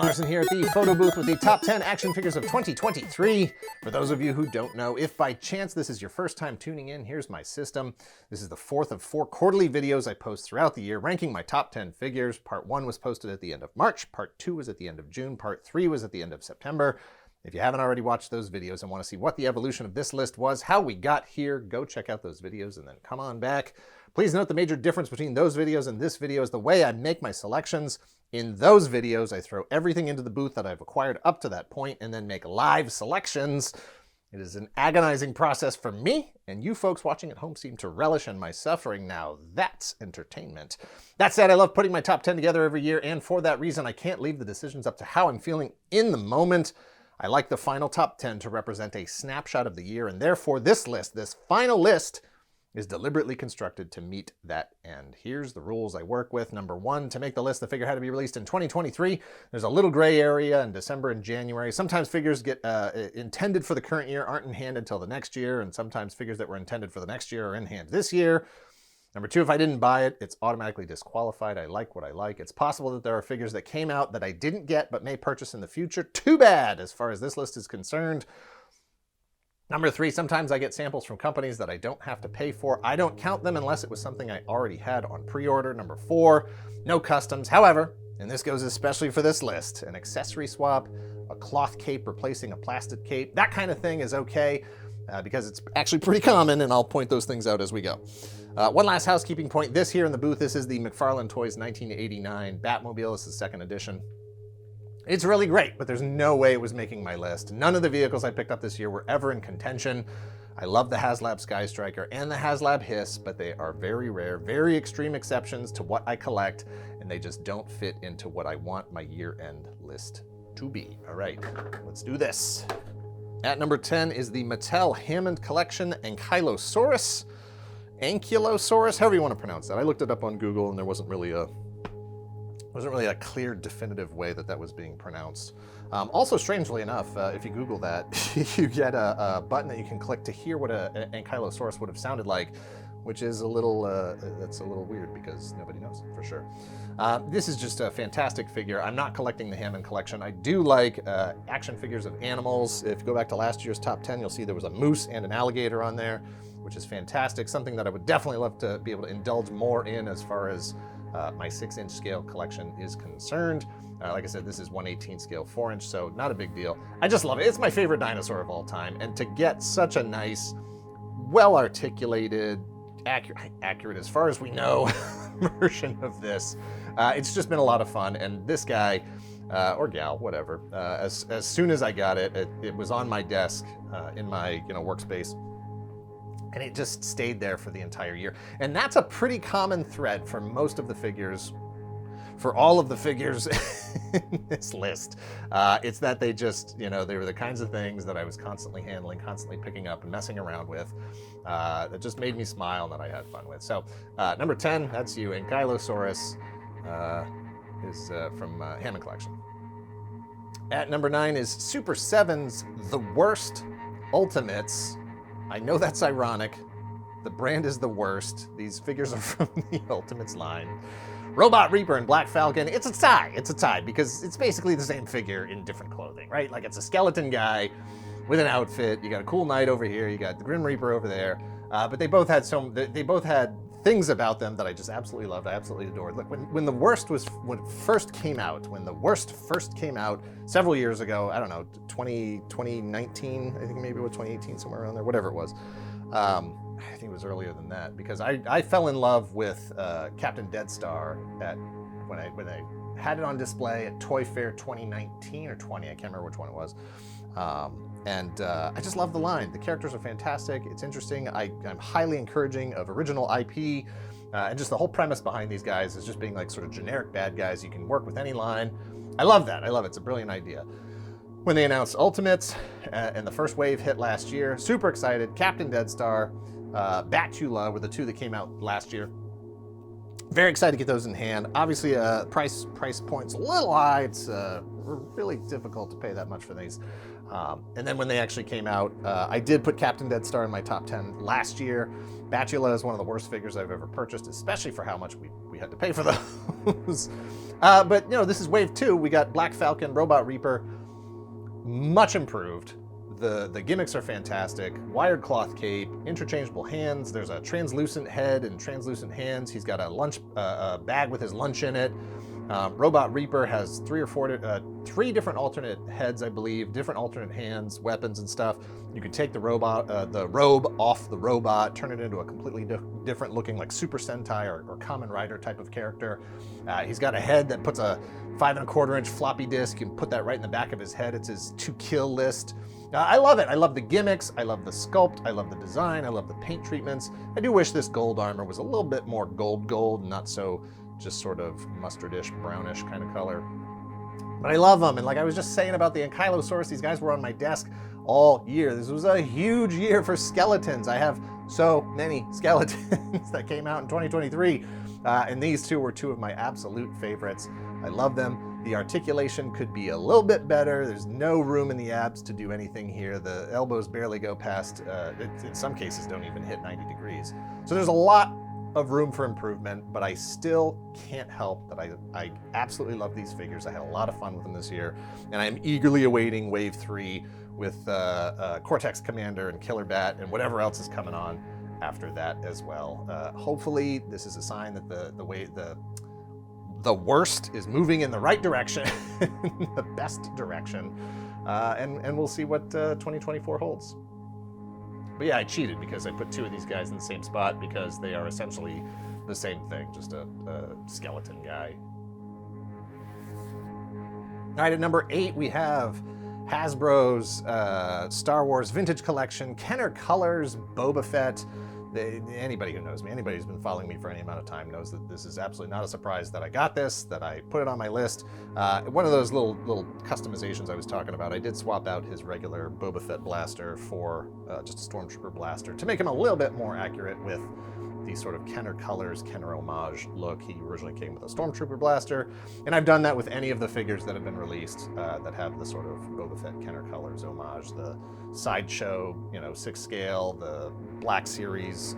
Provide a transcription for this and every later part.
Larson here at the Photobooth with the top 10 action figures of 2023. For those of you who don't know, if by chance this is your first time tuning in, here's my system. This is the fourth of 4 quarterly videos I post throughout the year, ranking my top 10 figures. Part 1 was posted at the end of March, Part 2 was at the end of June, Part 3 was at the end of September. If you haven't already watched those videos and want to see what the evolution of this list was, how we got here, go check out those videos and then come on back. Please note the major difference between those videos and this video is the way I make my selections. In those videos, I throw everything into the booth that I've acquired up to that point and then make live selections. It is an agonizing process for me, and you folks watching at home seem to relish in my suffering. Now that's entertainment. That said, I love putting my top 10 together every year, and for that reason, I can't leave the decisions up to how I'm feeling in the moment. I like the final top 10 to represent a snapshot of the year, and therefore this list, this final list, is deliberately constructed to meet that end. Here's the rules I work with. Number 1, to make the list, the figure had to be released in 2023. There's a little gray area in December and January. Sometimes figures get intended for the current year aren't in hand until the next year, and sometimes figures that were intended for the next year are in hand this year. Number 2, if I didn't buy it, it's automatically disqualified. I like what I like. It's possible that there are figures that came out that I didn't get but may purchase in the future. Too bad, as far as this list is concerned. Number 3, sometimes I get samples from companies that I don't have to pay for. I don't count them unless it was something I already had on pre-order. Number 4, no customs. However, and this goes especially for this list, an accessory swap, a cloth cape replacing a plastic cape, that kind of thing is okay because it's actually pretty common, and I'll point those things out as we go. One last housekeeping point. This here in the booth, this is the McFarlane Toys 1989 Batmobile. This is the 2nd edition. It's really great, but there's no way it was making my list. None of the vehicles I picked up this year were ever in contention. I love the HasLab Sky Striker and the HasLab Hiss, but they are very rare, very extreme exceptions to what I collect, and they just don't fit into what I want my year-end list to be. All right, let's do this. At number 10 is the Mattel Hammond Collection Ankylosaurus. Ankylosaurus, however you want to pronounce that. I looked it up on Google, and there wasn't really a clear, definitive way that was being pronounced. Also, strangely enough, if you Google that, you get a button that you can click to hear what an Ankylosaurus would have sounded like, which is that's a little weird because nobody knows for sure. This is just a fantastic figure. I'm not collecting the Hammond collection. I do like action figures of animals. If you go back to last year's top 10, you'll see there was a moose and an alligator on there, which is fantastic. Something that I would definitely love to be able to indulge more in as far as my 6-inch scale collection is concerned. Like I said, this is 1/18 scale 4-inch, so not a big deal. I just love it. It's my favorite dinosaur of all time, and to get such a nice, well-articulated, accurate as far as we know, version of this, it's just been a lot of fun. And this guy, or gal, whatever, as soon as I got it, it was on my desk in my workspace. And it just stayed there for the entire year. And that's a pretty common thread for most of the figures, for all of the figures in this list. It's that they just, they were the kinds of things that I was constantly handling, constantly picking up and messing around with, that just made me smile and that I had fun with. So number 10, that's you. Ankylosaurus is from Hammond Collection. At number 9 is SuperSev's The Worst Ultimates. I know that's ironic. The brand is the worst. These figures are from the Ultimates line. Robot Reaper and Black Falcon, it's a tie. It's a tie because it's basically the same figure in different clothing, right? Like it's a skeleton guy with an outfit. You got a cool knight over here. You got the Grim Reaper over there. But they both had things about them that I just absolutely loved. I absolutely adored. Look, when the worst first came out several years ago, I don't know, 2019, I think maybe it was 2018, somewhere around there, whatever it was. I think it was earlier than that because I fell in love with Captain Deadstar when I had it on display at Toy Fair 2019 or 20, I can't remember which one it was. I just love the line. The characters are fantastic. It's interesting. I'm highly encouraging of original IP, and just the whole premise behind these guys is just being like sort of generic bad guys. You can work with any line. I love that. I love it. It's a brilliant idea. When they announced Ultimates and the first wave hit last year, super excited. Captain Deadstar, Batula were the two that came out last year. Very excited to get those in hand. Obviously, price point's a little high. It's really difficult to pay that much for these. And then when they actually came out, I did put Captain Dead Star in my top 10 last year. Batula is one of the worst figures I've ever purchased, especially for how much we had to pay for those. But, you know, this is Wave 2. We got Black Falcon, Robot Reaper, much improved. The gimmicks are fantastic. Wired cloth cape, interchangeable hands. There's a translucent head and translucent hands. He's got a bag with his lunch in it. Robot Reaper has three different alternate heads, I believe, different alternate hands, weapons and stuff. You can take the robe off the robot, turn it into a completely different looking, like Super Sentai or Kamen Rider type of character. He's got a head that puts a 5 1/4 inch floppy disk. You can put that right in the back of his head. It's his to kill list. I love it. I love the gimmicks. I love the sculpt. I love the design. I love the paint treatments. I do wish this gold armor was a little bit more gold, not so just sort of mustardish, brownish kind of color. But I love them. And like I was just saying about the Ankylosaurus, these guys were on my desk all year. This was a huge year for skeletons. I have so many skeletons that came out in 2023. And these two were two of my absolute favorites. I love them. The articulation could be a little bit better. There's no room in the abs to do anything here. The elbows barely go past, in some cases don't even hit 90 degrees. So there's a lot of room for improvement, but I still can't help that I absolutely love these figures. I had a lot of fun with them this year, and I'm eagerly awaiting Wave 3 with Cortex Commander and Killer Bat and whatever else is coming on after that as well. Hopefully this is a sign that the worst is moving in the right direction, the best direction, and we'll see what 2024 holds. But yeah, I cheated because I put two of these guys in the same spot because they are essentially the same thing, just a skeleton guy. All right, at number 8, we have Hasbro's Star Wars Vintage Collection, Kenner Colors, Boba Fett. Anybody who knows me, anybody who's been following me for any amount of time knows that this is absolutely not a surprise that I got this, that I put it on my list. One of those little customizations I was talking about, I did swap out his regular Boba Fett blaster for just a Stormtrooper blaster to make him a little bit more accurate with the sort of Kenner Colors, Kenner homage look. He originally came with a Stormtrooper blaster, and I've done that with any of the figures that have been released that have the sort of Boba Fett Kenner Colors homage. The Sideshow, 6 scale, the Black Series,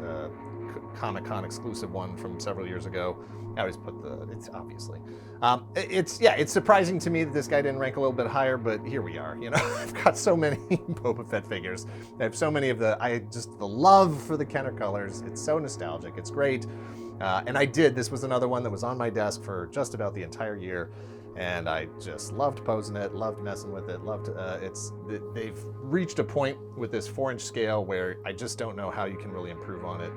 Comic-Con exclusive one from several years ago. I always put it's obviously. It's surprising to me that this guy didn't rank a little bit higher, but here we are. I've got so many Boba Fett figures. I have so many of the love for the Kenner Colors. It's so nostalgic. It's great. And this was another one that was on my desk for just about the entire year. And I just loved posing it, loved messing with it, they've reached a point with this 4-inch scale where I just don't know how you can really improve on it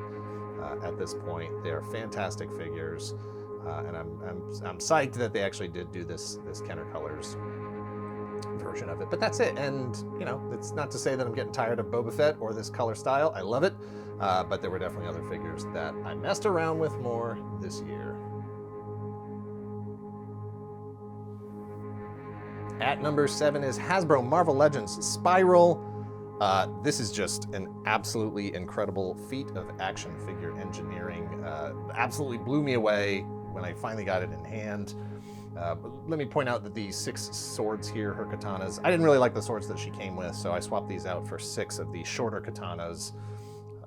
at this point. They are fantastic figures, and I'm psyched that they actually did do this Kenner Colors version of it. But that's it, and it's not to say that I'm getting tired of Boba Fett or this color style. I love it, but there were definitely other figures that I messed around with more this year. At number 7 is Hasbro Marvel Legends Spiral. This is just an absolutely incredible feat of action figure engineering. Absolutely blew me away when I finally got it in hand. Let me point out that these 6 swords here, her katanas, I didn't really like the swords that she came with, so I swapped these out for 6 of the shorter katanas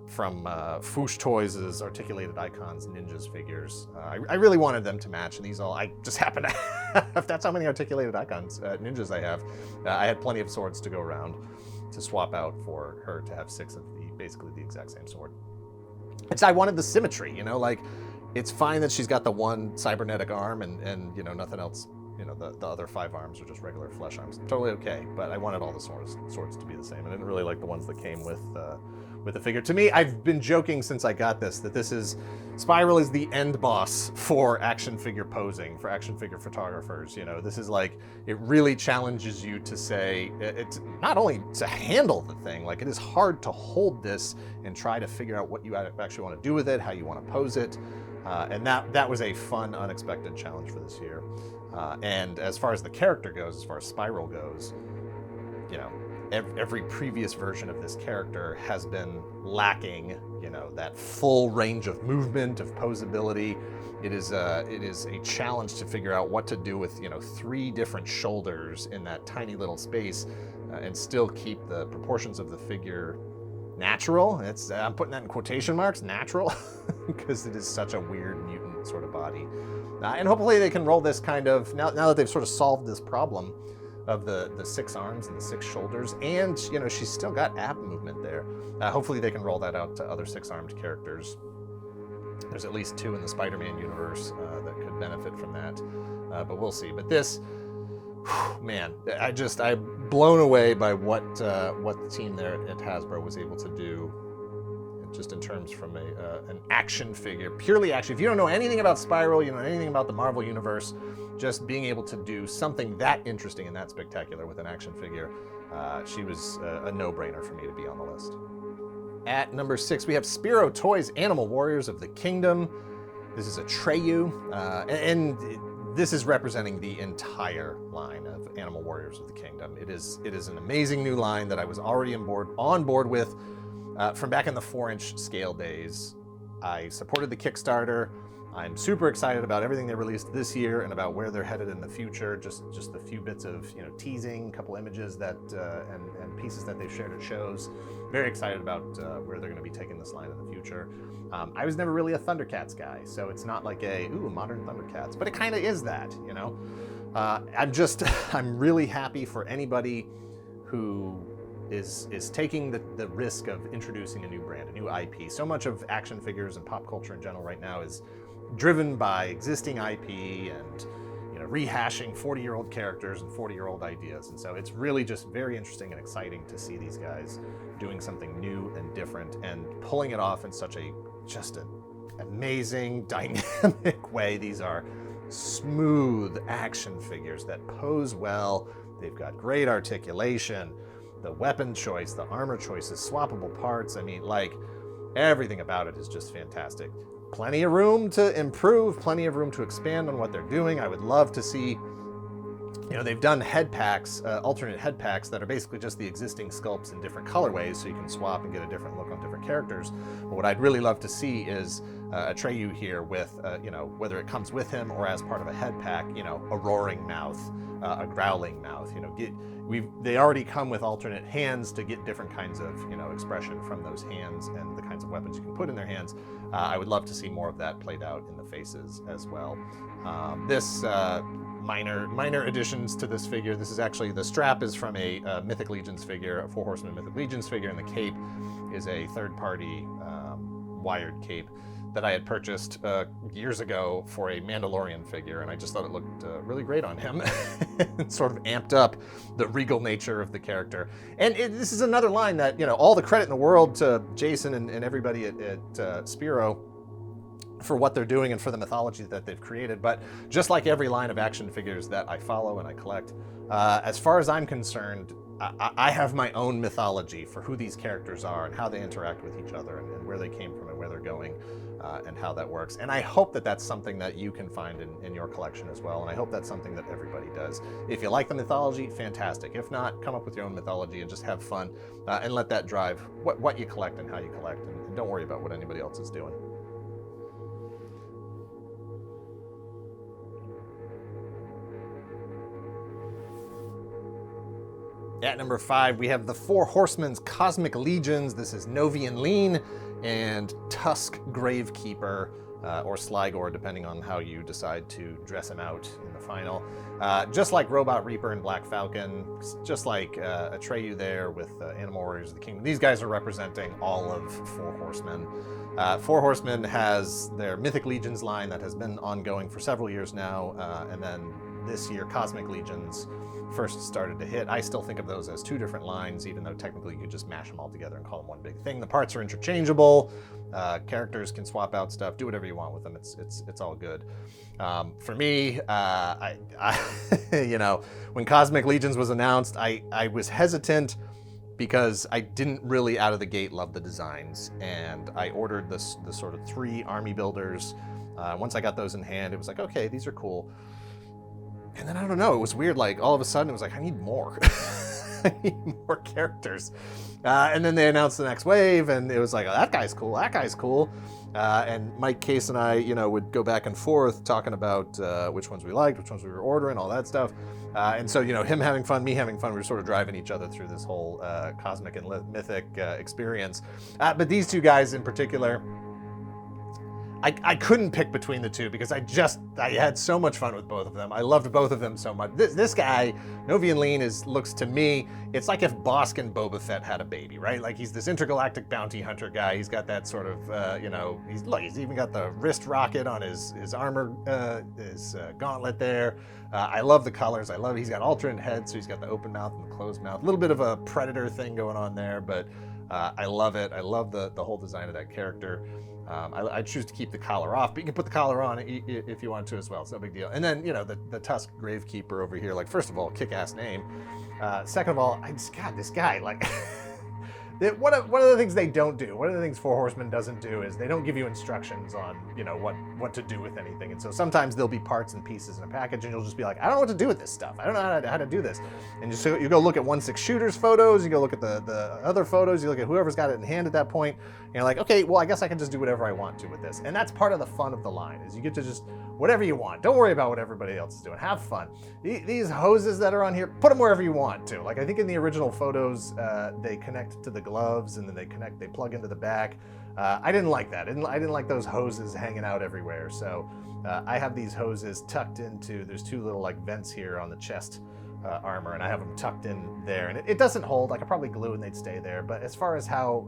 from Speo Toys' Articulated Icons Ninjas figures. I really wanted them to match, and these I just happen to have. That's how many Articulated Icons Ninjas I have. I had plenty of swords to go around to swap out for her to have 6 of basically the exact same sword. I wanted the symmetry, it's fine that she's got the one cybernetic arm and nothing else. The other 5 arms are just regular flesh arms. Totally okay, but I wanted all the swords to be the same. I didn't really like the ones that came with the figure. To me, I've been joking since I got this that Spiral is the end boss for action figure posing, for action figure photographers. This is it really challenges you to say, it's not only to handle the thing, it is hard to hold this and try to figure out what you actually want to do with it, how you want to pose it. And that was a fun, unexpected challenge for this year. And as far as the character goes, as far as Spiral goes, every previous version of this character has been lacking, that full range of movement, of posability. It is a challenge to figure out what to do with, 3 different shoulders in that tiny little space and still keep the proportions of the figure natural. I'm putting that in quotation marks, natural, because it is such a weird mutant sort of body. And hopefully they can roll this kind of, now that they've sort of solved this problem of the 6 arms and the 6 shoulders, and she's still got ab movement there. Hopefully they can roll that out to other 6-armed characters. There's at least 2 in the Spider-Man universe that could benefit from that, but we'll see. But this, man, I'm blown away by what the team there at Hasbro was able to do, just in terms from an action figure, purely action. If you don't know anything about Spiral, you know anything about the Marvel universe, just being able to do something that interesting and that spectacular with an action figure, she was a no-brainer for me to be on the list. At number 6, we have Speo Toys Animal Warriors of the Kingdom. This is a Atreyu, and this is representing the entire line of Animal Warriors of the Kingdom. It is an amazing new line that I was already on board with from back in the 4-inch scale days. I supported the Kickstarter. I'm super excited about everything they released this year and about where they're headed in the future. Just a few bits of teasing, a couple images that and pieces that they've shared at shows. Very excited about where they're going to be taking this line in the future. I was never really a Thundercats guy, so it's not like modern Thundercats, but it kind of is that, I'm really happy for anybody who is taking the risk of introducing a new brand, a new IP. So much of action figures and pop culture in general right now is driven by existing IP and rehashing 40-year-old characters and 40-year-old ideas. And so it's really just very interesting and exciting to see these guys doing something new and different and pulling it off in such an amazing, dynamic way. These are smooth action figures that pose well. They've got great articulation. The weapon choice, the armor choices, swappable parts. I mean, everything about it is just fantastic. Plenty of room to improve, plenty of room to expand on what they're doing. I would love to see, they've done head packs, alternate head packs that are basically just the existing sculpts in different colorways, so you can swap and get a different look on different characters. But what I'd really love to see is Atreyu here with, whether it comes with him or as part of a head pack, a roaring mouth, a growling mouth. They already come with alternate hands to get different kinds of expression from those hands and the kinds of weapons you can put in their hands. I would love to see more of that played out in the faces as well. This minor additions to this figure. This is actually, the strap is from a Mythic Legions figure, a 4 Horsemen Mythic Legions figure, and the cape is a third-party wired cape that I had purchased years ago for a Mandalorian figure, and I just thought it looked really great on him. It sort of amped up the regal nature of the character. And this is another line that, all the credit in the world to Jason and everybody at Speo for what they're doing and for the mythology that they've created. But just like every line of action figures that I follow and I collect, as far as I'm concerned, I have my own mythology for who these characters are and how they interact with each other and where they came from and where they're going. And how that works. And I hope that that's something that you can find in your collection as well. And I hope that's something that everybody does. If you like the mythology, fantastic. If not, come up with your own mythology and just have fun and let that drive what you collect and how you collect. And don't worry about what anybody else is doing. At number 5, we have the 4 Horsemen's Cosmic Legions. This is Novian Lean and Tusk Gravekeeper, or Sligor, depending on how you decide to dress him out in the final. Just like Robot Reaper and Black Falcon, just like Atreyu there with Animal Warriors of the Kingdom. These guys are representing all of 4 Horsemen. 4 Horsemen has their Mythic Legions line that has been ongoing for several years now, and then this year Cosmic Legions first started to hit. I still think of those as 2 different lines, even though technically you could just mash them all together and call them one big thing. The parts are interchangeable. Characters can swap out stuff, do whatever you want with them. It's all good. For me, when Cosmic Legions was announced, I was hesitant because I didn't really out of the gate love the designs, and I ordered the sort of 3 army builders. Once I got those in hand, it was like, okay, these are cool. And then I don't know, it was weird, all of a sudden it was like, I need more. I need more characters. And then they announced the next wave, and it was like, oh, that guy's cool, that guy's cool. And Mike Case and I, you know, would go back and forth talking about which ones we liked, which ones we were ordering, all that stuff. And so, you know, him having fun, me having fun, we were sort of driving each other through this whole cosmic and mythic experience. But these two guys in particular, I couldn't pick between the two because I had so much fun with both of them. I loved both of them so much. This guy, Novian Lean, looks to me, it's like if Bosk and Boba Fett had a baby, right? Like he's this intergalactic bounty hunter guy. He's got that sort of, you know, he's even got the wrist rocket on his armor, his gauntlet there. I love the colors. He's got alternate heads, so he's got the open mouth and the closed mouth. A little bit of a Predator thing going on there, but I love it. I love the whole design of that character. I choose to keep the collar off, but you can put the collar on if you want to as well. It's no big deal. And then, you know, the Tusk Gravekeeper over here, like, first of all, kick-ass name. Second of all, this guy, like, one of the things they don't do, one of the things Four Horsemen doesn't do is they don't give you instructions on, you know, what to do with anything. And so sometimes there'll be parts and pieces in a package and you'll just be like, I don't know what to do with this stuff. I don't know how to do this. And you go look at 1/6 Shooters photos, you go look at the other photos, you look at whoever's got it in hand at that point, and you're like, okay, well, I guess I can just do whatever I want to with this. And that's part of the fun of the line, is you get to just whatever you want. Don't worry about what everybody else is doing. Have fun. These hoses that are on here, put them wherever you want to. Like, I think in the original photos, they connect to the gloves and then they plug into the back. I didn't like that. I didn't like those hoses hanging out everywhere. So I have these hoses tucked into, there's two little like vents here on the chest armor, and I have them tucked in there. And it doesn't hold. I could probably glue and they'd stay there. But as far as how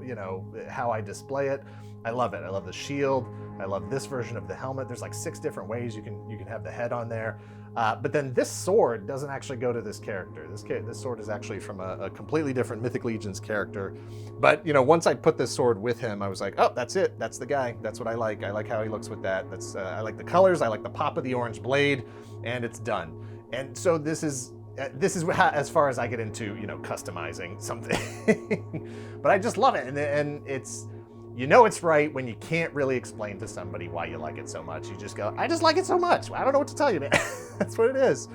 I display it, I love it. I love the shield. I love this version of the helmet. There's like 6 different ways you can have the head on there. But then this sword doesn't actually go to this character. This sword is actually from a completely different Mythic Legions character. But, you know, once I put this sword with him, I was like, oh, that's it. That's the guy. That's what I like. I like how he looks with that. I like the colors. I like the pop of the orange blade, and it's done. And so this is how, as far as I get into, you know, customizing something. But I just love it, and it's. You know it's right when you can't really explain to somebody why you like it so much. You just go, I just like it so much. I don't know what to tell you, man. That's what it is.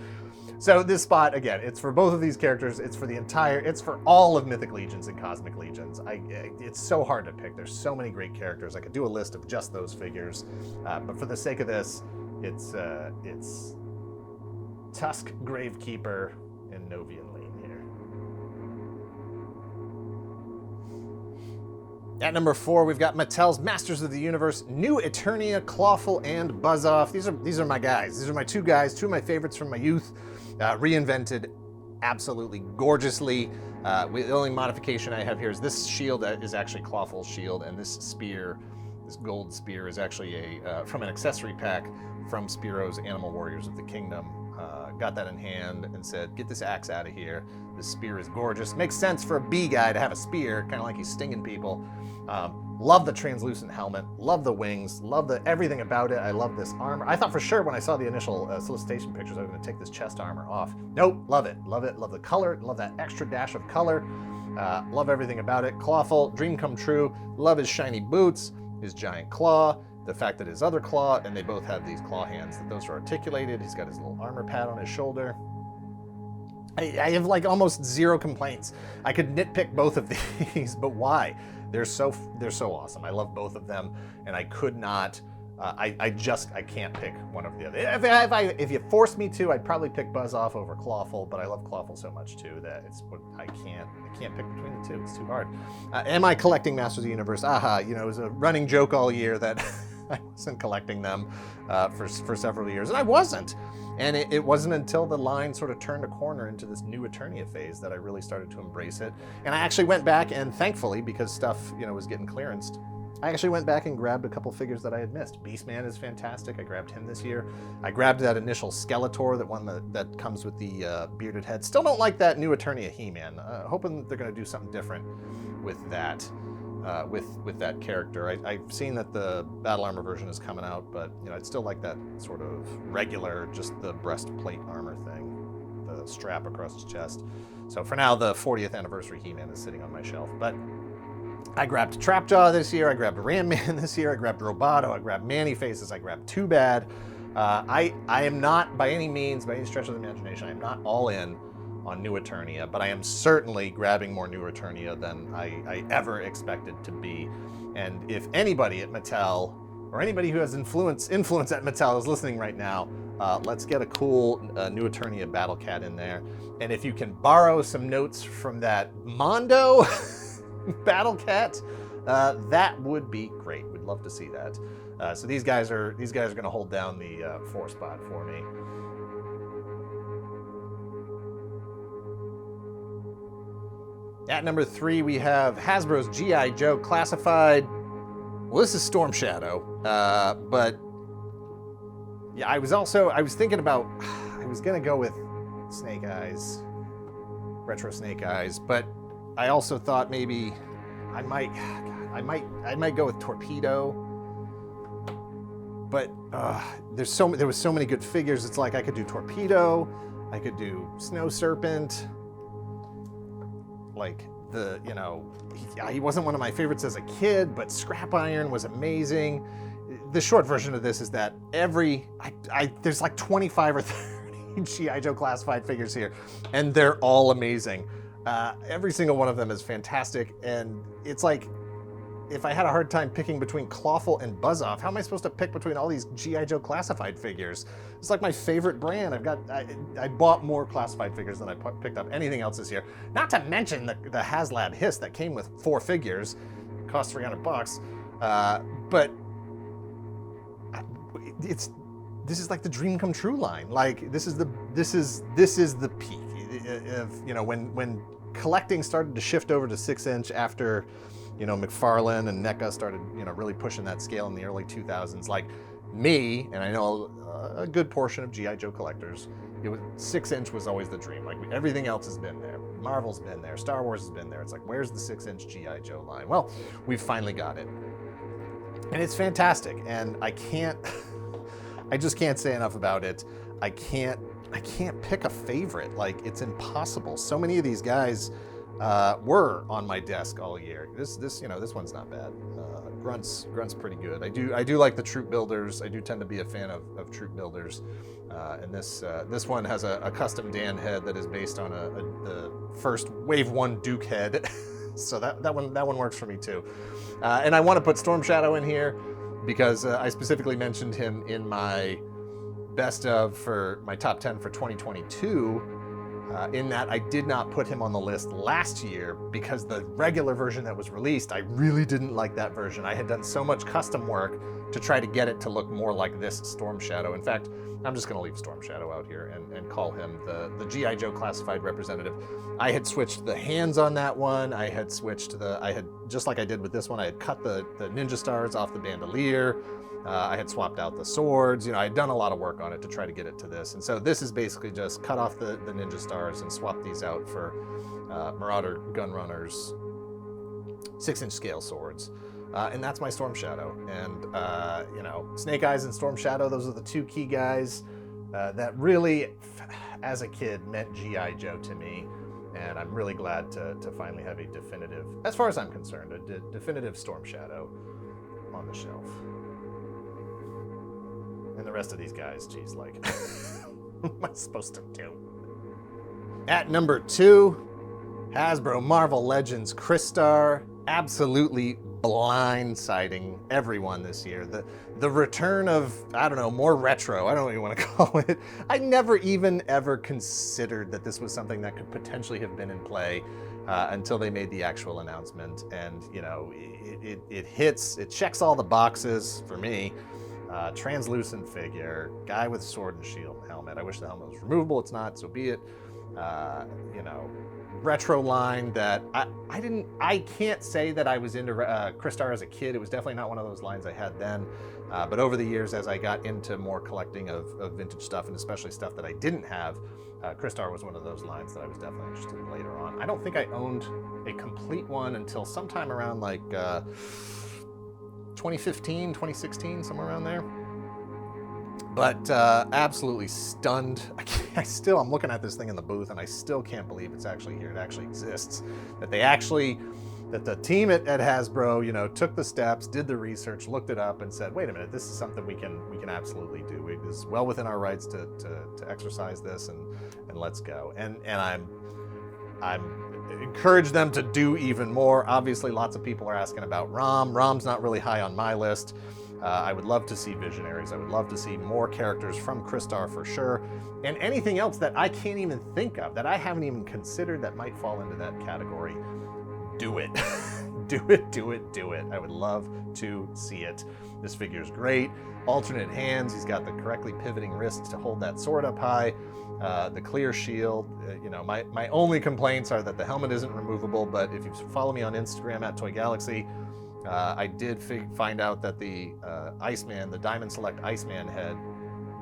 So this spot, again, it's for both of these characters. It's for all of Mythic Legions and Cosmic Legions. It's so hard to pick. There's so many great characters. I could do a list of just those figures. But for the sake of this, it's Tusk Gravekeeper and Novian Lean here. At number 4, we've got Mattel's Masters of the Universe, New Eternia, Clawful, and Buzz-Off. These are my guys. These are my two guys, two of my favorites from my youth, reinvented absolutely gorgeously. The only modification I have here is this shield is actually Clawful's shield, and this spear, this gold spear, is actually from an accessory pack from Spero's Animal Warriors of the Kingdom. Got that in hand and said, get this axe out of here. This spear is gorgeous. Makes sense for a bee guy to have a spear, kind of like he's stinging people. Love the translucent helmet. Love the wings. Love everything about it. I love this armor. I thought for sure when I saw the initial solicitation pictures I was going to take this chest armor off. Nope. Love it. Love it. Love the color. Love that extra dash of color. Love everything about it. Clawful, dream come true. Love his shiny boots, his giant claw. The fact that his other claw, and they both have these claw hands, that those are articulated. He's got his little armor pad on his shoulder. I have like almost zero complaints. I could nitpick both of these, but why? They're so awesome. I love both of them, and I could not. I can't pick one over the other. If you forced me to, I'd probably pick Buzz-Off over Clawful, but I love Clawful so much too that I can't pick between the two. It's too hard. Am I collecting Masters of the Universe? You know, it was a running joke all year that I wasn't collecting them for several years, and I wasn't. And it wasn't until the line sort of turned a corner into this New Eternia phase that I really started to embrace it. And I actually went back and, thankfully, because stuff, you know, was getting clearanced, I actually went back and grabbed a couple figures that I had missed. Beastman is fantastic. I grabbed him this year. I grabbed that initial Skeletor, that one that comes with the bearded head. Still don't like that New Eternia He-Man. Hoping they're going to do something different with that. With that character. I've seen that the battle armor version is coming out, but you know, I'd still like that sort of regular, just the breastplate armor thing, the strap across his chest. So for now, the 40th anniversary He-Man is sitting on my shelf. But I grabbed Trapjaw this year, I grabbed Ram Man this year, I grabbed Roboto, I grabbed Manny-Faces, I grabbed Too Bad. I am not, by any means, by any stretch of the imagination, I am not all in on New Eternia, but I am certainly grabbing more New Eternia than I ever expected to be. And if anybody at Mattel, or anybody who has influence at Mattel is listening right now, let's get a cool New Eternia Battle Cat in there. And if you can borrow some notes from that Mondo Battle Cat, that would be great. We'd love to see that. So these guys are going to hold down the 4 spot for me. At number 3, we have Hasbro's G.I. Joe Classified. Well, this is Storm Shadow, but yeah, I was thinking about, I was gonna go with Snake Eyes, Retro Snake Eyes, but I also thought maybe I might go with Torpedo. But there was so many good figures. It's like I could do Torpedo, I could do Snow Serpent. Like he wasn't one of my favorites as a kid, but Scrap Iron was amazing. The short version of this is that there's like 25 or 30 G.I. Joe Classified figures here, and they're all amazing. Every single one of them is fantastic, and it's like, if I had a hard time picking between Clawful and Buzz-Off, how am I supposed to pick between all these G.I. Joe Classified figures? It's like my favorite brand. I bought more Classified figures than I picked up anything else this year. Not to mention the HasLab Hiss that came with 4 figures. It cost $300. But this is like the dream come true line. Like this is the peak of, when collecting started to shift over to 6-inch after McFarlane and NECA started, really pushing that scale in the early 2000s. Like me, and I know a good portion of G.I. Joe collectors, 6-inch was always the dream. Like everything else has been there. Marvel's been there. Star Wars has been there. It's like, where's the 6-inch G.I. Joe line? Well, we've finally got it. And it's fantastic. And I just can't say enough about it. I can't pick a favorite. Like, it's impossible. So many of these guys were on my desk all year. This one's not bad. Grunt's pretty good. I do like the troop builders. I do tend to be a fan of troop builders. And this one has a custom Dan head that is based on the first Wave 1 Duke head. So that one works for me too. And I want to put Storm Shadow in here because I specifically mentioned him in my best of for my top 10 for 2022. In that I did not put him on the list last year because the regular version that was released, I really didn't like that version. I had done so much custom work to try to get it to look more like this Storm Shadow. In fact, I'm just going to leave Storm Shadow out here and call him the G.I. Joe Classified representative. I had switched the hands on that one. I had switched just like I did with this one, I had cut the ninja stars off the bandolier. I had swapped out the swords. I had done a lot of work on it to try to get it to this. And so this is basically just cut off the ninja stars and swap these out for Marauder Gunrunners 6-inch scale swords. And that's my Storm Shadow. And, Snake Eyes and Storm Shadow, those are the 2 key guys that really, as a kid, meant G.I. Joe to me. And I'm really glad to finally have a definitive, as far as I'm concerned, a definitive Storm Shadow on the shelf. And the rest of these guys, geez, like, what am I supposed to do? At number 2, Hasbro Marvel Legends Crystar, absolutely blindsiding everyone this year. The return of, more retro, I don't even want to call it. I never even ever considered that this was something that could potentially have been in play until they made the actual announcement. And, it hits, it checks all the boxes for me. Translucent figure, guy with sword and shield helmet. I wish the helmet was removable. It's not, so be it. Retro line that I can't say that I was into Crystar as a kid. It was definitely not one of those lines I had then. But over the years, as I got into more collecting of vintage stuff, and especially stuff that I didn't have, Crystar was one of those lines that I was definitely interested in later on. I don't think I owned a complete one until sometime around like 2015, 2016, somewhere around there. But absolutely stunned. I'm looking at this thing in the booth and I still can't believe it's actually here. It actually exists. That that the team at Hasbro, you know, took the steps, did the research, looked it up, and said, wait a minute, this is something we can absolutely do. It is well within our rights to exercise this, and let's go. And I'm encourage them to do even more. Obviously, lots of people are asking about Rom. Rom's not really high on my list. I would love to see Visionaries. I would love to see more characters from Crystar for sure. And anything else that I can't even think of, that I haven't even considered that might fall into that category, do it. Do it, do it, do it. I would love to see it. This figure's great. Alternate hands. He's got the correctly pivoting wrists to hold that sword up high. The clear shield. You know, my only complaints are that the helmet isn't removable, but if you follow me on Instagram at Toy Galaxy, I did find out that the Iceman, the Diamond Select Iceman head,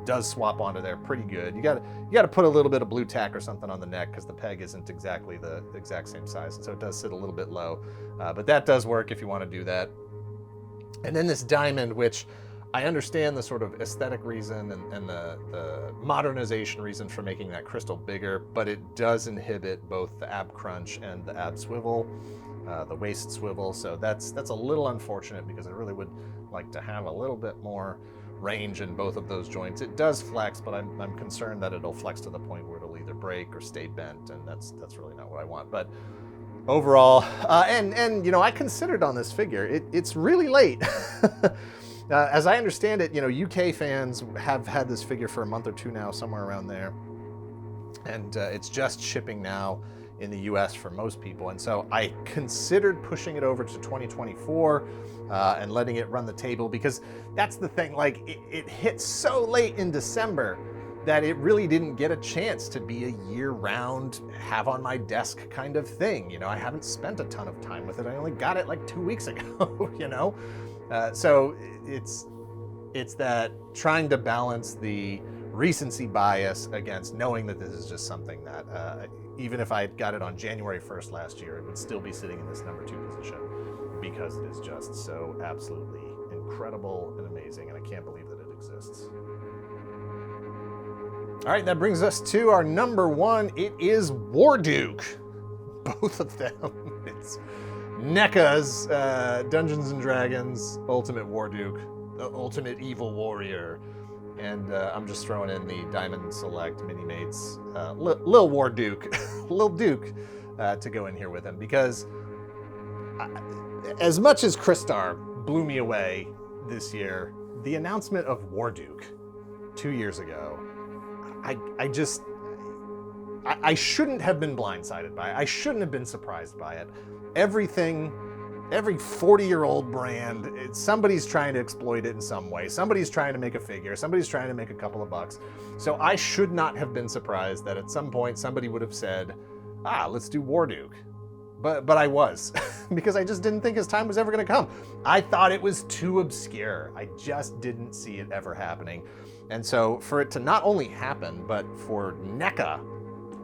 does swap onto there pretty good. You got to put a little bit of blue tack or something on the neck because the peg isn't exactly the exact same size, so it does sit a little bit low. But that does work if you want to do that. And then this diamond, which I understand the sort of aesthetic reason and the modernization reason for making that crystal bigger, but it does inhibit both the ab crunch and the ab swivel, the waist swivel. So that's a little unfortunate because I really would like to have a little bit more range in both of those joints. It does flex, but I'm concerned that it'll flex to the point where it'll either break or stay bent, and that's really not what I want. But overall, and you know, I considered on this figure, it's really late. As I understand it, you know, UK fans have had this figure for a month or two now, somewhere around there, and it's just shipping now in the US for most people. And so I considered pushing it over to 2024 and letting it run the table, because that's the thing, like it hit so late in December that it really didn't get a chance to be a year-round, have on my desk kind of thing. You know, I haven't spent a ton of time with it. I only got it like 2 weeks ago, you know? So it's that trying to balance the recency bias against knowing that this is just something that even if I got it on January 1st last year, it would still be sitting in this number 2 position because it is just so absolutely incredible and amazing, and I can't believe that it exists. All right, that brings us to our number 1. It is Warduke. Both of them. It's NECA's Dungeons & Dragons Ultimate Warduke, the Ultimate Evil Warrior. And I'm just throwing in the Diamond Select Mini-Mates Lil Warduke, Lil Duke, to go in here with him. Because as much as Crystar blew me away this year, the announcement of Warduke 2 years ago, I shouldn't have been blindsided by it. I shouldn't have been surprised by it. Every 40-year-old brand, somebody's trying to exploit it in some way. Somebody's trying to make a figure. Somebody's trying to make a couple of bucks. So I should not have been surprised that at some point somebody would have said, let's do Warduke. But I was, because I just didn't think his time was ever going to come. I thought it was too obscure. I just didn't see it ever happening. And so for it to not only happen, but for NECA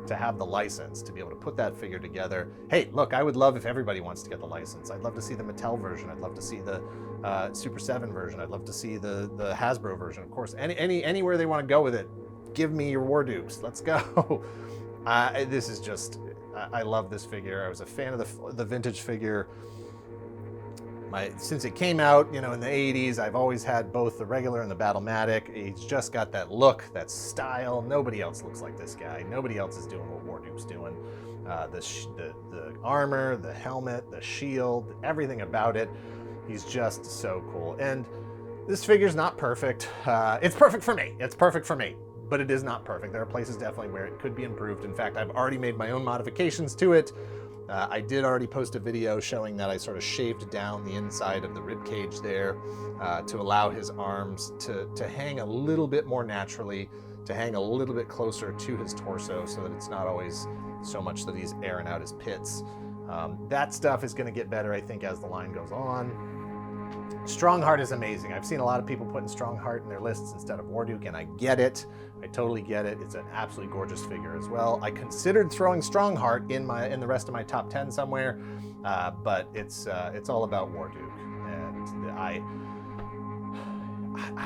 to have the license to be able to put that figure together. Hey, look, I would love if everybody wants to get the license. I'd love to see the Mattel version. I'd love to see the SuperSev version. I'd love to see the Hasbro version. Of course, anywhere they want to go with it, give me your Wardukes. Let's go. This is just, I love this figure. I was a fan of the vintage figure. Since it came out, you know, in the 80s, I've always had both the regular and the Battlematic. He's just got that look, that style. Nobody else looks like this guy. Nobody else is doing what Warduke's doing. The armor, the helmet, the shield, everything about it. He's just so cool. And this figure's not perfect. It's perfect for me. It's perfect for me. But it is not perfect. There are places definitely where it could be improved. In fact, I've already made my own modifications to it. I did already post a video showing that I sort of shaved down the inside of the rib cage there to allow his arms to hang a little bit more naturally, to hang a little bit closer to his torso so that it's not always so much that he's airing out his pits. That stuff is going to get better, I think, as the line goes on. Strongheart is amazing. I've seen a lot of people putting Strongheart in their lists instead of Warduke, and I get it. I totally get it. It's an absolutely gorgeous figure as well. I considered throwing Strongheart in the rest of my top 10 somewhere, but it's all about Warduke, and I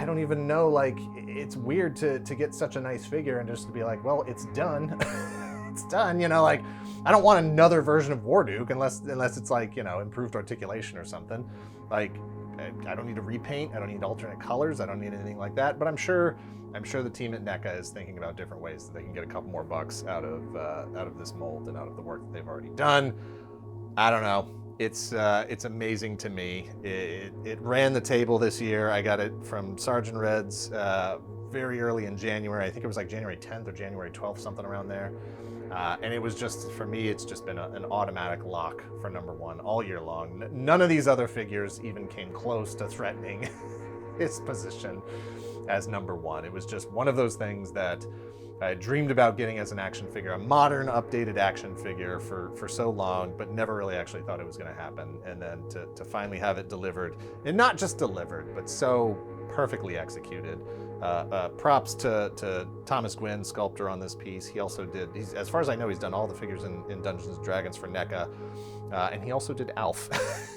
don't even know. Like, it's weird to get such a nice figure and just to be like, well, it's done. it's done, you know, like, I don't want another version of Warduke unless it's like, you know, improved articulation or something. Like, I don't need to repaint, I don't need alternate colors, I don't need anything like that, but I'm sure the team at NECA is thinking about different ways that they can get a couple more bucks out of this mold and out of the work that they've already done. I don't know. It's amazing to me. It ran the table this year. I got it from Sergeant Red's very early in January. I think it was like January 10th or January 12th, something around there. And it was just, for me, it's just been an automatic lock for #1 all year long. None of these other figures even came close to threatening his position as #1. It was just one of those things that I dreamed about getting as an action figure, a modern, updated action figure for so long, but never really actually thought it was going to happen. And then to finally have it delivered, and not just delivered, but so perfectly executed. Props to Thomas Gwynn, sculptor on this piece. He also did, as far as I know, he's done all the figures in Dungeons & Dragons for NECA. And he also did Alf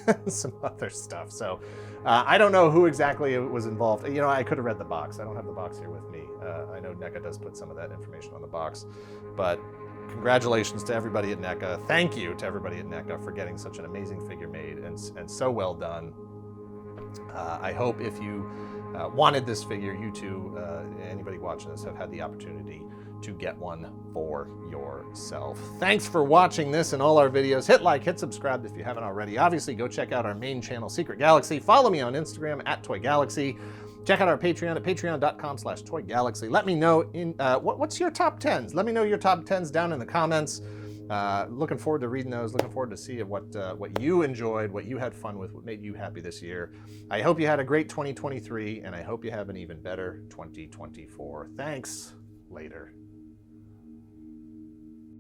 and some other stuff. So I don't know who exactly was involved. You know, I could have read the box. I don't have the box here with me. I know NECA does put some of that information on the box. But congratulations to everybody at NECA. Thank you to everybody at NECA for getting such an amazing figure made and so well done. I hope if you wanted this figure, you too, anybody watching this, have had the opportunity to get one for yourself. Thanks for watching this and all our videos. Hit like, hit subscribe if you haven't already. Obviously, go check out our main channel, Secret Galaxy. Follow me on Instagram at Toy Galaxy. Check out our Patreon at patreon.com/toygalaxy. Let me know what's your top 10s. Let me know your top 10s down in the comments. Looking forward to reading those. Looking forward to see what you enjoyed, what you had fun with, what made you happy this year. I hope you had a great 2023, and I hope you have an even better 2024. Thanks. Later.